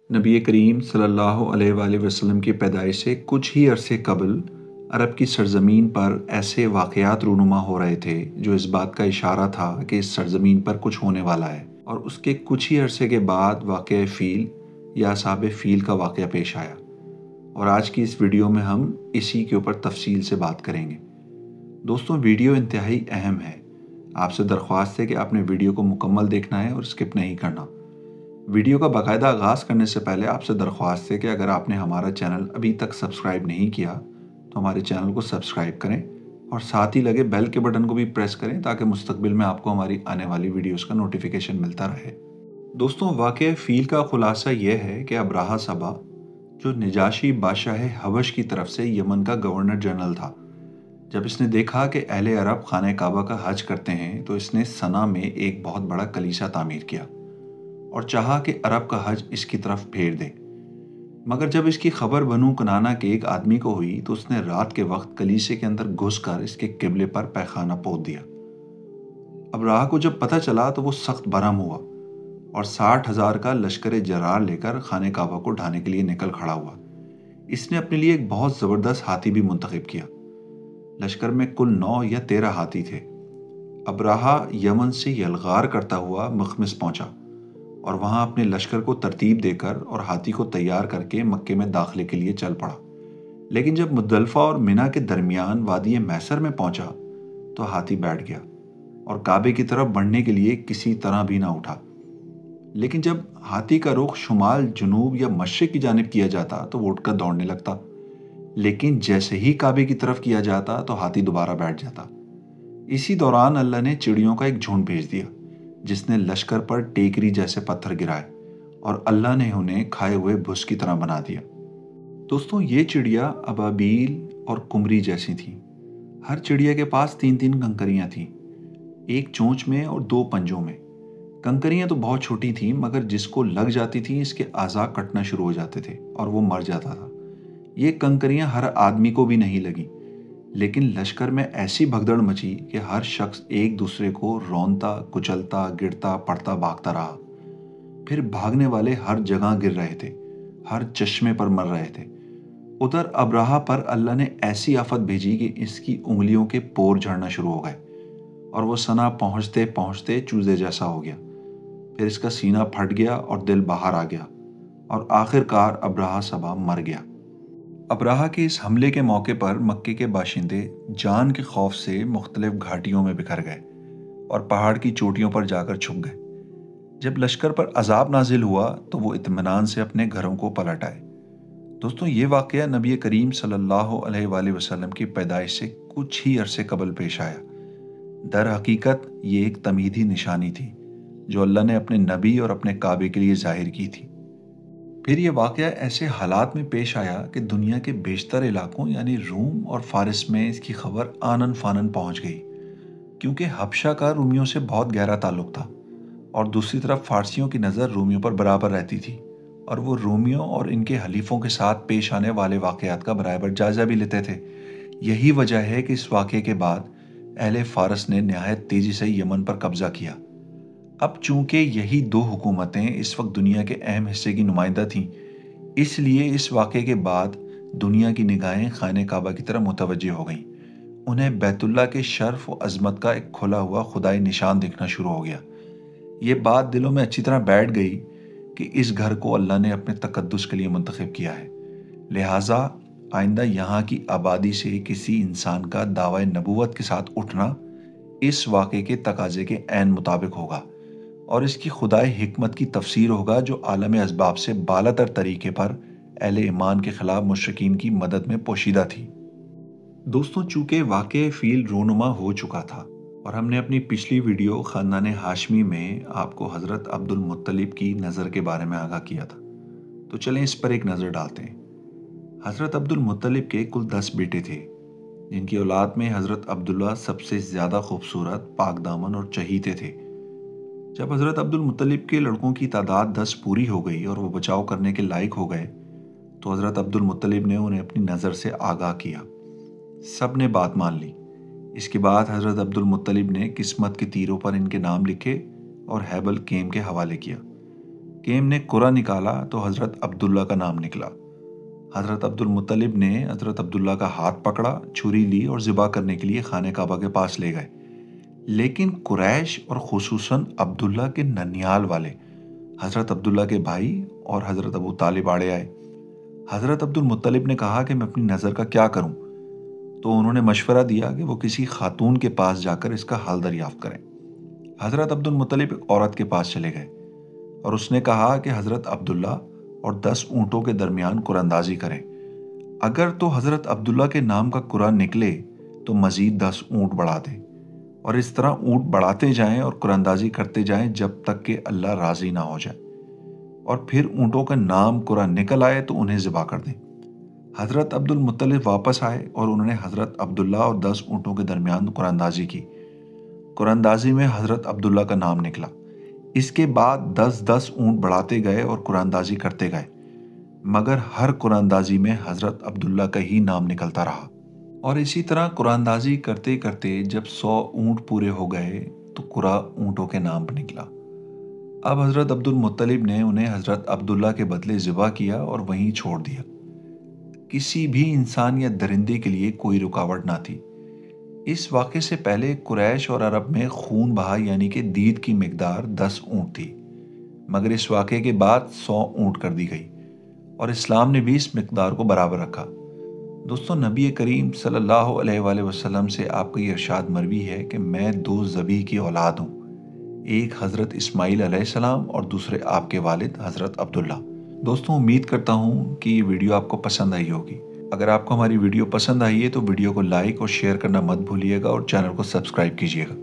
नबी करीम सल्लल्लाहु अलैहि वसल्लम की पैदाइश से कुछ ही अरसे कबल अरब की सरजमीन पर ऐसे वाक़यात रूनुमा हो रहे थे जो इस बात का इशारा था कि इस सरजमीन पर कुछ होने वाला है। और उसके कुछ ही अरसे के बाद वाक़या फ़ील या असहाब फ़ील का वाक़या पेश आया। और आज की इस वीडियो में हम इसी के ऊपर तफसील से बात करेंगे। दोस्तों, वीडियो इंतहाई अहम है। आपसे दरख्वास्त है कि आपने वीडियो को मुकम्मल देखना है और स्किप नहीं करना। वीडियो का बाकायदा आगाज़ करने से पहले आपसे दरख्वास्त है कि अगर आपने हमारा चैनल अभी तक सब्सक्राइब नहीं किया तो हमारे चैनल को सब्सक्राइब करें और साथ ही लगे बेल के बटन को भी प्रेस करें ताकि मुस्तकबिल में आपको हमारी आने वाली वीडियोस का नोटिफिकेशन मिलता रहे। दोस्तों, वाक़या फ़ील का खुलासा यह है कि अब्राहा सबा, जो निजाशी बादशाह हबश की तरफ से यमन का गवर्नर जनरल था, जब इसने देखा कि अहले अरब खाने काबा का हज करते हैं तो इसने सना में एक बहुत बड़ा कलीसा तामीर किया और चाहा कि अरब का हज इसकी तरफ फेर दे। मगर जब इसकी खबर बनू कनाना के एक आदमी को हुई तो उसने रात के वक्त कलीसे के अंदर घुसकर इसके किबले पर पैखाना पोत दिया। अब्राहा को जब पता चला तो वो सख्त बरहम हुआ और 60,000 का लश्कर जरार लेकर खाने काबा को ढाने के लिए निकल खड़ा हुआ। इसने अपने लिए एक बहुत ज़बरदस्त हाथी भी मुंतखब किया। लश्कर में कुल 9 या 13 हाथी थे। अब्राहा यमन से यलगार करता हुआ मखमिस पहुंचा और वहां अपने लश्कर को तरतीब देकर और हाथी को तैयार करके मक्के में दाखिले के लिए चल पड़ा। लेकिन जब मुद्दलफा और मिना के दरमियान वादी मैसर में पहुंचा तो हाथी बैठ गया और काबे की तरफ बढ़ने के लिए किसी तरह भी ना उठा। लेकिन जब हाथी का रुख शुमाल, जुनूब या मशरिक की जानिब किया जाता तो वो उठकर दौड़ने लगता। लेकिन जैसे ही काबे की तरफ किया जाता तो हाथी दोबारा बैठ जाता। इसी दौरान अल्लाह ने चिड़ियों का एक झुंड भेज दिया जिसने लश्कर पर टेकरी जैसे पत्थर गिराए और अल्लाह ने उन्हें खाए हुए भुस की तरह बना दिया। दोस्तों, ये चिड़िया अबाबील और कुमरी जैसी थी। हर चिड़िया के पास 3-3 कंकरियां थीं, एक चोंच में और 2 पंजों में। कंकरियां तो बहुत छोटी थीं मगर जिसको लग जाती थी इसके आज़ा कटना शुरू हो जाते थे और वो मर जाता था। ये कंकरियां हर आदमी को भी नहीं लगी, लेकिन लश्कर में ऐसी भगदड़ मची कि हर शख्स एक दूसरे को रौंदता, कुचलता, गिरता, पड़ता, भागता रहा। फिर भागने वाले हर जगह गिर रहे थे, हर चश्मे पर मर रहे थे। उधर अब्राहा पर अल्लाह ने ऐसी आफत भेजी कि इसकी उंगलियों के पोर झड़ना शुरू हो गए और वो सना पहुंचते पहुंचते चूजे जैसा हो गया। फिर इसका सीना फट गया और दिल बाहर आ गया और आखिरकार अब्राहा सबा मर गया। अब्राहा के इस हमले के मौके पर मक्के के बाशिंदे जान के खौफ से मुख्तलिफ घाटियों में बिखर गए और पहाड़ की चोटियों पर जाकर छुप गए। जब लश्कर पर अजाब नाजिल हुआ तो वो इत्मीनान से अपने घरों को पलट आए। दोस्तों, ये वाक़या नबी करीम सल्लल्लाहु अलैहि वसल्लम की पैदाइश से कुछ ही अरसे कबल पेश आया। दर हकीकत ये एक तमीदी निशानी थी जो अल्लाह ने अपने नबी और अपने काबे के लिए जाहिर की थी। फिर ये वाक़या ऐसे हालात में पेश आया कि दुनिया के बेशतर इलाकों यानी रूम और फारिस में इसकी खबर आनन फानन पहुंच गई, क्योंकि हबशा का रूमियों से बहुत गहरा ताल्लुक था और दूसरी तरफ फारसियों की नज़र रूमियों पर बराबर रहती थी और वो रूमियों और इनके हलीफों के साथ पेश आने वाले वाक़यात का बराबर जायज़ा भी लेते थे। यही वजह है कि इस वाक़े के बाद अहले फारस ने नहायत तेज़ी से यमन पर कब्ज़ा किया। अब चूंकि यही 2 हुकूमतें इस वक्त दुनिया के अहम हिस्से की नुमाइंदा थीं, इसलिए इस वाक़े के बाद दुनिया की निगाहें खाने काबा की तरफ मुतवज्जे हो गईं। उन्हें बैतुल्लाह के शर्फ व अज़मत का एक खुला हुआ खुदाई निशान दिखना शुरू हो गया। ये बात दिलों में अच्छी तरह बैठ गई कि इस घर को अल्लाह ने अपने तकद्दुस के लिए मुंतखब किया है। लिहाजा आइंदा यहाँ की आबादी से किसी इंसान का दावा नबूवत के साथ उठना इस वाक़े के तकाजे के ऐन मुताबिक होगा और इसकी खुदाई हिकमत की तफसीर होगा जो आलम असबाब से बालातर तरीके पर अहले ईमान के खिलाफ मुशरिकीन की मदद में पोशीदा थी। दोस्तों, चूँकि वाक़या फ़ील रूनुमा हो चुका था और हमने अपनी पिछली वीडियो ख़ानदान हाशमी में आपको हज़रत अब्दुल मुत्तलिब की नज़र के बारे में आगाह किया था, तो चलें इस पर एक नज़र डालते हैं। हज़रत अब्दुल मुत्तलिब के कुल 10 बेटे थे, जिनकी औलाद में हज़रत अब्दुल्ला सबसे ज़्यादा खूबसूरत, पाकदामन और चहीते थे। जब हज़रत अब्दुल मुत्तलिब के लड़कों की तादाद 10 पूरी हो गई और वो बचाव करने के लायक हो गए तो हज़रत अब्दुल मुत्तलिब ने उन्हें अपनी नज़र से आगाह किया। सब ने बात मान ली। इसके बाद हज़रत अब्दुल मुत्तलिब ने किस्मत के तीरों पर इनके नाम लिखे और हैबल केम के हवाले किया। کیم نے قرآن نکالا تو حضرت عبداللہ کا نام نکلا۔ حضرت عبدالمطلب نے حضرت عبداللہ کا ہاتھ پکڑا، چھری لی اور ذبح کرنے کے لیے خانہ کعبہ کے پاس لے گئے، لیکن قریش اور خصوصاً عبداللہ کے ننیال والے حضرت عبداللہ کے بھائی اور حضرت ابو طالب آڑے آئے۔ حضرت عبدالمطلب نے کہا کہ میں اپنی نظر کا کیا کروں، تو انہوں نے مشورہ دیا کہ وہ کسی خاتون کے پاس جا کر اس کا حل دریافت کریں۔ حضرت عبدالمطلب ایک عورت کے پاس چلے گئے اور اس نے کہا کہ حضرت عبداللہ اور 10 اونٹوں کے درمیان قرآن اندازی کریں، اگر تو حضرت عبداللہ کے نام کا قرآن نکلے تو مزید 10 اونٹ بڑھا دیں، اور اس طرح اونٹ بڑھاتے جائیں اور قرآن اندازی کرتے جائیں جب تک کہ اللہ راضی نہ ہو جائے، اور پھر اونٹوں کا نام قرآن نکل آئے تو انہیں ذبح کر دیں۔ حضرت عبدالمطلب واپس آئے اور انہوں نے حضرت عبداللہ اور 10 اونٹوں کے درمیان قرآن اندازی کی۔ قرآن اندازی میں حضرت عبداللہ کا نام نکلا۔ اس کے بعد 10 اونٹ بڑھاتے گئے اور قرآن اندازی کرتے گئے، مگر ہر قرآن اندازی میں حضرت عبداللہ کا ہی نام نکلتا رہا، اور اسی طرح قرآن اندازی کرتے کرتے جب 100 اونٹ پورے ہو گئے تو قرآن اونٹوں کے نام پر نکلا۔ اب حضرت عبدالمطلب نے انہیں حضرت عبداللہ کے بدلے ذبح کیا اور وہیں چھوڑ دیا۔ کسی بھی انسان یا درندے کے لیے کوئی رکاوٹ نہ تھی۔ اس واقعے سے پہلے قریش اور عرب میں خون بہا یعنی کہ دید کی مقدار 10 اونٹ تھی، مگر اس واقعے کے بعد 100 اونٹ کر دی گئی، اور اسلام نے بھی اس مقدار کو برابر رکھا۔ دوستو، نبی کریم صلی اللہ علیہ وآلہ وسلم سے آپ کا یہ ارشاد مروی ہے کہ میں 2 ذبیح کی اولاد ہوں، ایک حضرت اسماعیل علیہ السلام اور دوسرے آپ کے والد حضرت عبداللہ۔ دوستوں، امید کرتا ہوں کہ یہ ویڈیو آپ کو پسند آئی ہوگی۔ اگر آپ کو ہماری ویڈیو پسند آئی ہے تو ویڈیو کو لائک اور شیئر کرنا مت بھولیے گا، اور چینل کو سبسکرائب کیجیے گا۔